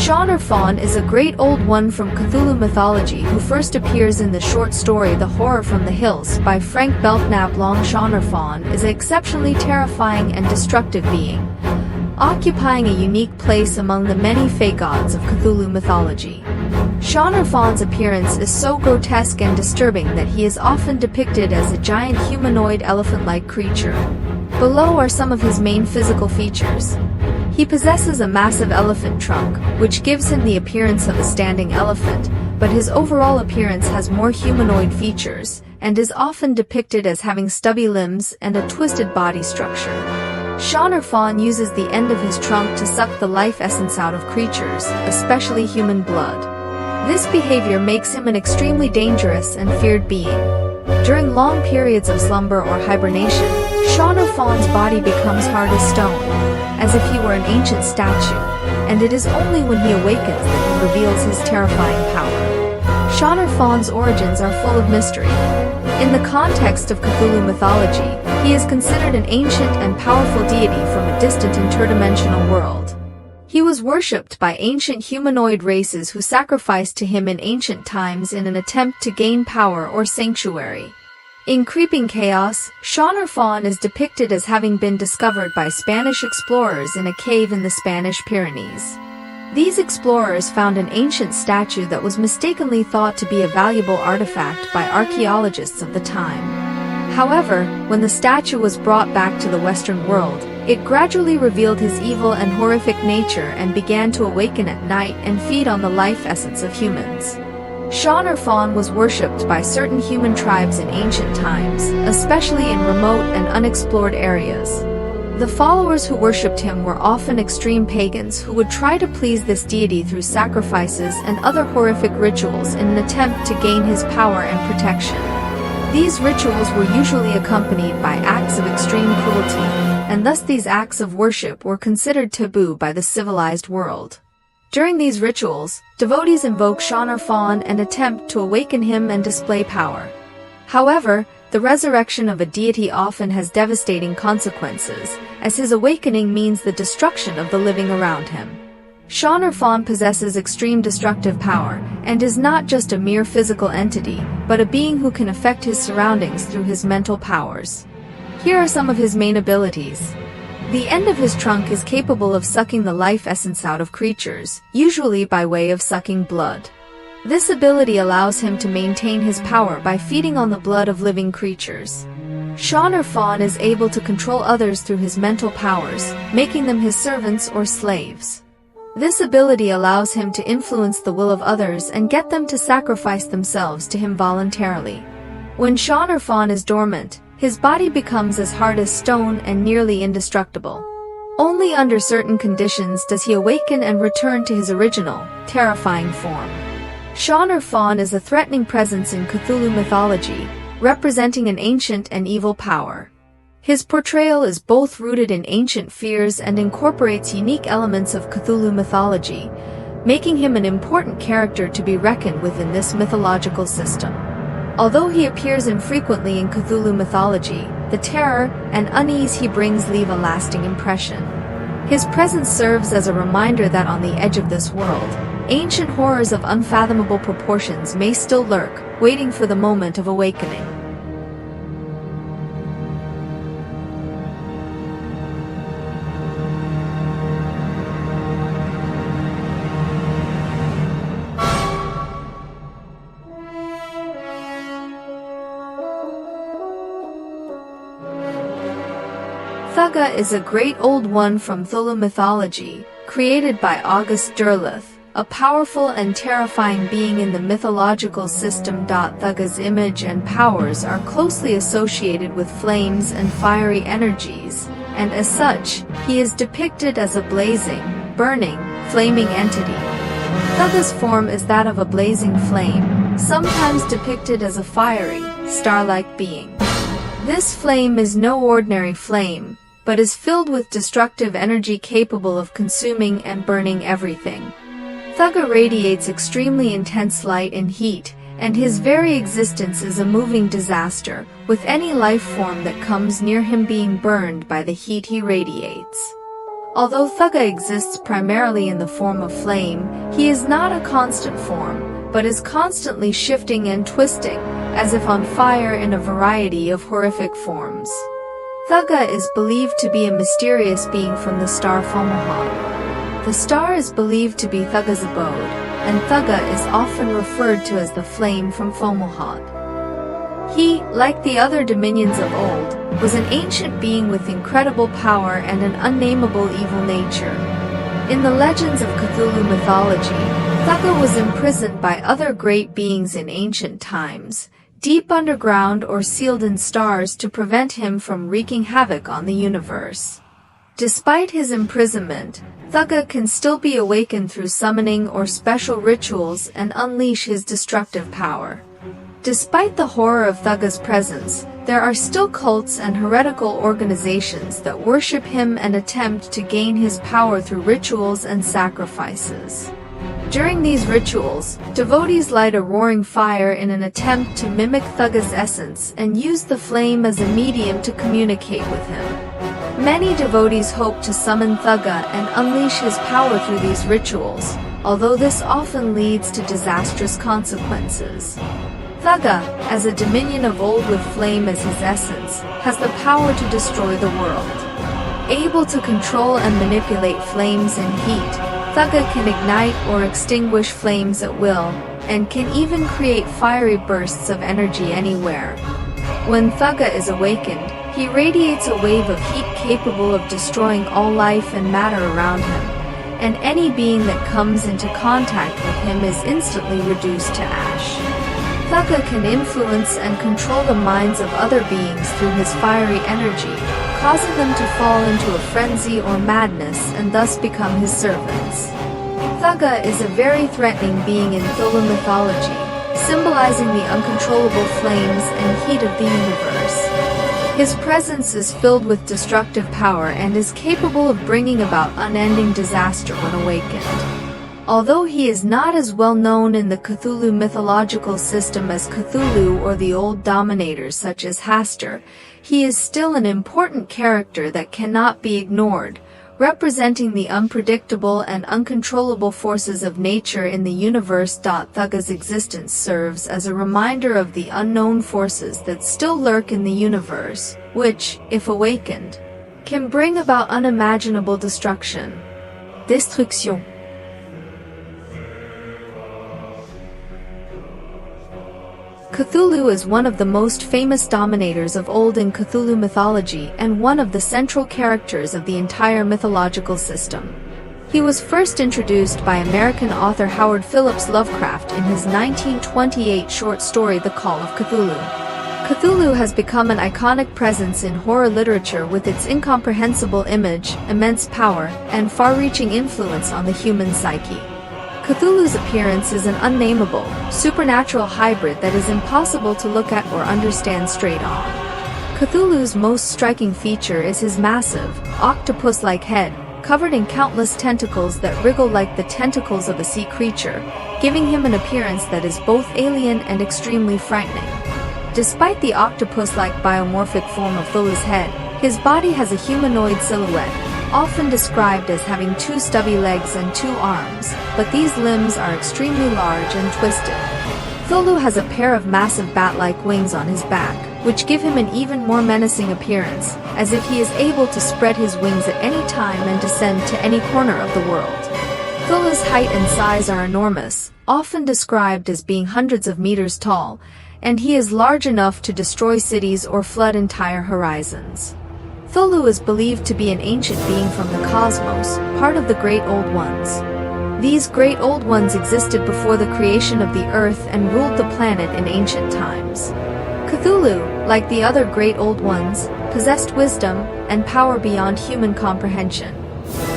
Chaugnar Faugn is a great old one from Cthulhu mythology who first appears in the short story The Horror from the Hills by Frank Belknap Long. Chaugnar Faugn is an exceptionally terrifying and destructive being, occupying a unique place among the many fae gods of Cthulhu mythology. Chaugnar Faughn's appearance is so grotesque and disturbing that he is often depicted as a giant humanoid elephant-like creature. Below are some of his main physical features. He possesses a massive elephant trunk, which gives him the appearance of a standing elephant, but his overall appearance has more humanoid features, and is often depicted as having stubby limbs and a twisted body structure. Chaugnar Faugn uses the end of his trunk to suck the life essence out of creatures, especially human blood. This behavior makes him an extremely dangerous and feared being. During long periods of slumber or hibernation, Chaugnar Faughn's body becomes hard as stone, as if he were an ancient statue, and it is only when he awakens that he reveals his terrifying power. Chaugnar Faughn's origins are full of mystery. In the context of Cthulhu mythology, he is considered an ancient and powerful deity from a distant interdimensional world. He was worshipped by ancient humanoid races who sacrificed to him in ancient times in an attempt to gain power or sanctuary. In Creeping Chaos, Chaugnar Faugn is depicted as having been discovered by Spanish explorers in a cave in the Spanish Pyrenees. These explorers found an ancient statue that was mistakenly thought to be a valuable artifact by archaeologists of the time. However, when the statue was brought back to the Western world, it gradually revealed his evil and horrific nature and began to awaken at night and feed on the life essence of humans. Chaugnar Faugn was worshipped by certain human tribes in ancient times, especially in remote and unexplored areas. The followers who worshipped him were often extreme pagans who would try to please this deity through sacrifices and other horrific rituals in an attempt to gain his power and protection. These rituals were usually accompanied by acts of extreme cruelty, and thus these acts of worship were considered taboo by the civilized world. During these rituals, devotees invoke Chaugnar Faugn and attempt to awaken him and display power. However, the resurrection of a deity often has devastating consequences, as his awakening means the destruction of the living around him. Chaugnar Faugn possesses extreme destructive power, and is not just a mere physical entity, but a being who can affect his surroundings through his mental powers. Here are some of his main abilities. The end of his trunk is capable of sucking the life essence out of creatures, usually by way of sucking blood. This ability allows him to maintain his power by feeding on the blood of living creatures. Chaugnar Faugn is able to control others through his mental powers, making them his servants or slaves. This ability allows him to influence the will of others and get them to sacrifice themselves to him voluntarily. When Chaugnar Faugn is dormant, his body becomes as hard as stone and nearly indestructible. Only under certain conditions does he awaken and return to his original, terrifying form. Chaugnar Faugn is a threatening presence in Cthulhu mythology, representing an ancient and evil power. His portrayal is both rooted in ancient fears and incorporates unique elements of Cthulhu mythology, making him an important character to be reckoned with in this mythological system. Although he appears infrequently in Cthulhu mythology, the terror and unease he brings leave a lasting impression. His presence serves as a reminder that on the edge of this world, ancient horrors of unfathomable proportions may still lurk, waiting for the moment of awakening. Cthugha is a great old one from Cthulhu mythology, created by August Derleth, a powerful and terrifying being in the mythological system. Cthugha's image and powers are closely associated with flames and fiery energies, and as such, he is depicted as a blazing, burning, flaming entity. Cthugha's form is that of a blazing flame, sometimes depicted as a fiery, star-like being. This flame is no ordinary flame, but is filled with destructive energy capable of consuming and burning everything. Cthugha radiates extremely intense light and heat, and his very existence is a moving disaster, with any life form that comes near him being burned by the heat he radiates. Although Cthugha exists primarily in the form of flame, he is not a constant form, but is constantly shifting and twisting, as if on fire in a variety of horrific forms. Cthugha is believed to be a mysterious being from the star Fomalhaut. The star is believed to be Cthugha's abode, and Cthugha is often referred to as the flame from Fomalhaut. He, like the other dominions of old, was an ancient being with incredible power and an unnameable evil nature. In the legends of Cthulhu mythology, Cthugha was imprisoned by other great beings in ancient times, deep underground or sealed in stars to prevent him from wreaking havoc on the universe. Despite his imprisonment, Cthugha can still be awakened through summoning or special rituals and unleash his destructive power. Despite the horror of Cthugha's presence, there are still cults and heretical organizations that worship him and attempt to gain his power through rituals and sacrifices. During these rituals, devotees light a roaring fire in an attempt to mimic Cthugha's essence and use the flame as a medium to communicate with him. Many devotees hope to summon Cthugha and unleash his power through these rituals, although this often leads to disastrous consequences. Cthugha, as a dominion of old with flame as his essence, has the power to destroy the world. Able to control and manipulate flames and heat, Cthugha can ignite or extinguish flames at will, and can even create fiery bursts of energy anywhere. When Cthugha is awakened, he radiates a wave of heat capable of destroying all life and matter around him, and any being that comes into contact with him is instantly reduced to ash. Cthugha can influence and control the minds of other beings through his fiery energy, causing them to fall into a frenzy or madness and thus become his servants. Cthugha is a very threatening being in Cthulhu mythology, symbolizing the uncontrollable flames and heat of the universe. His presence is filled with destructive power and is capable of bringing about unending disaster when awakened. Although he is not as well known in the Cthulhu mythological system as Cthulhu or the old dominators such as Hastur, he is still an important character that cannot be ignored, representing the unpredictable and uncontrollable forces of nature in the universe. Cthugha's existence serves as a reminder of the unknown forces that still lurk in the universe, which, if awakened, can bring about unimaginable destruction. Destruction. Cthulhu is one of the most famous dominators of old in Cthulhu mythology and one of the central characters of the entire mythological system. He was first introduced by American author Howard Phillips Lovecraft in his 1928 short story The Call of Cthulhu. Cthulhu has become an iconic presence in horror literature with its incomprehensible image, immense power, and far-reaching influence on the human psyche. Cthulhu's appearance is an unnameable, supernatural hybrid that is impossible to look at or understand straight on. Cthulhu's most striking feature is his massive, octopus-like head, covered in countless tentacles that wriggle like the tentacles of a sea creature, giving him an appearance that is both alien and extremely frightening. Despite the octopus-like biomorphic form of Cthulhu's head, his body has a humanoid silhouette, often described as having 2 stubby legs and 2 arms, but these limbs are extremely large and twisted. Cthulhu has a pair of massive bat-like wings on his back, which give him an even more menacing appearance, as if he is able to spread his wings at any time and descend to any corner of the world. Cthulhu's height and size are enormous, often described as being hundreds of meters tall, and he is large enough to destroy cities or flood entire horizons. Cthulhu is believed to be an ancient being from the cosmos, part of the Great Old Ones. These Great Old Ones existed before the creation of the Earth and ruled the planet in ancient times. Cthulhu, like the other Great Old Ones, possessed wisdom and power beyond human comprehension.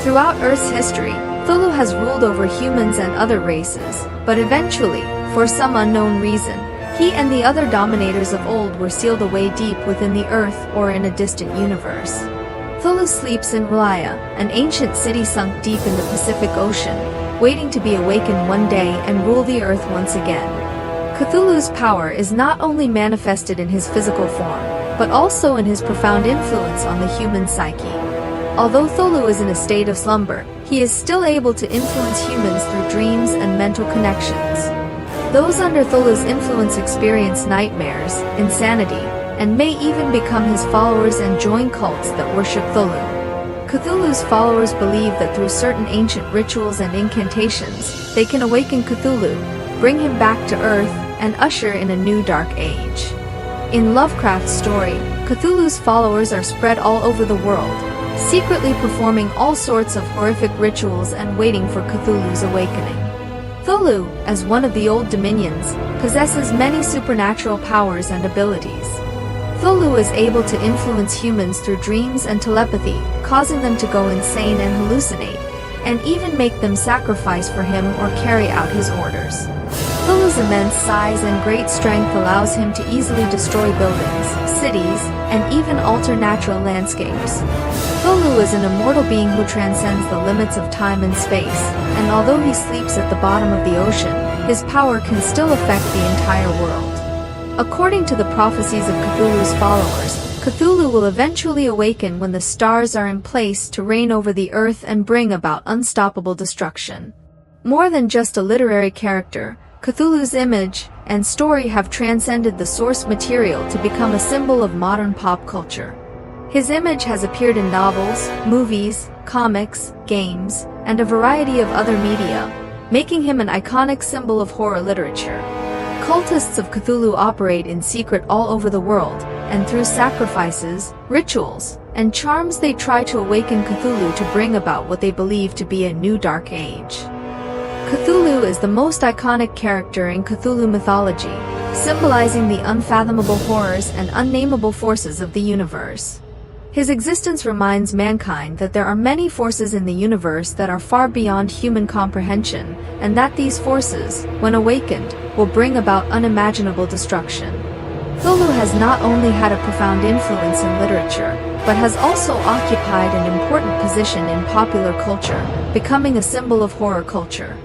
Throughout Earth's history, Cthulhu has ruled over humans and other races, but eventually, for some unknown reason, he and the other dominators of old were sealed away deep within the Earth or in a distant universe. Cthulhu sleeps in R'lyeh, an ancient city sunk deep in the Pacific Ocean, waiting to be awakened one day and rule the Earth once again. Cthulhu's power is not only manifested in his physical form, but also in his profound influence on the human psyche. Although Cthulhu is in a state of slumber, he is still able to influence humans through dreams and mental connections. Those under Cthulhu's influence experience nightmares, insanity, and may even become his followers and join cults that worship Cthulhu. Cthulhu's followers believe that through certain ancient rituals and incantations, they can awaken Cthulhu, bring him back to Earth, and usher in a new dark age. In Lovecraft's story, Cthulhu's followers are spread all over the world, secretly performing all sorts of horrific rituals and waiting for Cthulhu's awakening. Cthulhu, as one of the old dominions, possesses many supernatural powers and abilities. Cthulhu is able to influence humans through dreams and telepathy, causing them to go insane and hallucinate, and even make them sacrifice for him or carry out his orders. Cthulhu's immense size and great strength allows him to easily destroy buildings, cities, and even alter natural landscapes. Cthulhu is an immortal being who transcends the limits of time and space, and although he sleeps at the bottom of the ocean, his power can still affect the entire world. According to the prophecies of Cthulhu's followers, Cthulhu will eventually awaken when the stars are in place to reign over the earth and bring about unstoppable destruction. More than just a literary character, Cthulhu's image and story have transcended the source material to become a symbol of modern pop culture. His image has appeared in novels, movies, comics, games, and a variety of other media, making him an iconic symbol of horror literature. Cultists of Cthulhu operate in secret all over the world, and through sacrifices, rituals, and charms they try to awaken Cthulhu to bring about what they believe to be a new dark age. Cthulhu is the most iconic character in Cthulhu mythology, symbolizing the unfathomable horrors and unnameable forces of the universe. His existence reminds mankind that there are many forces in the universe that are far beyond human comprehension, and that these forces, when awakened, will bring about unimaginable destruction. Cthulhu has not only had a profound influence in literature, but has also occupied an important position in popular culture, becoming a symbol of horror culture.